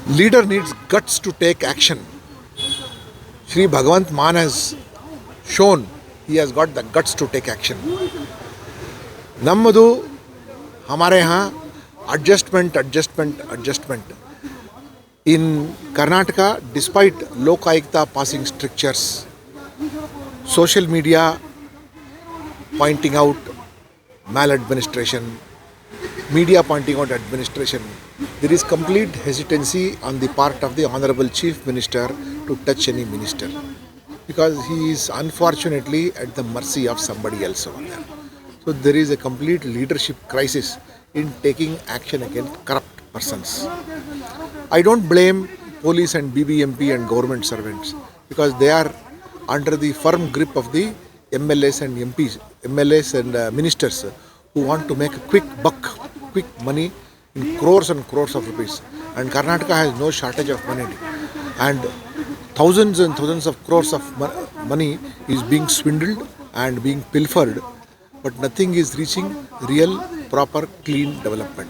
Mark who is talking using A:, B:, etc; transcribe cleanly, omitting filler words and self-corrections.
A: Leader needs guts to take action. Shri Bhagwant Maan has shown he has got the guts to take action. नम्मदु हमारे यहाँ adjustment. In Karnataka, despite Lok Ayukta passing strictures, social media pointing out maladministration, media pointing out administration, there is complete hesitancy on the part of the Honorable Chief Minister to touch any minister, because he is unfortunately at the mercy of somebody else over there. So there is a complete leadership crisis in taking action against corrupt persons. I don't blame police and BBMP and government servants, because they are under the firm grip of the MLAs and MPs, MLAs and ministers who want to make a quick buck, quick money in crores and crores of rupees. And Karnataka has no shortage of money. And thousands and thousands of crores of money is being swindled and being pilfered, but nothing is reaching real, proper, clean development.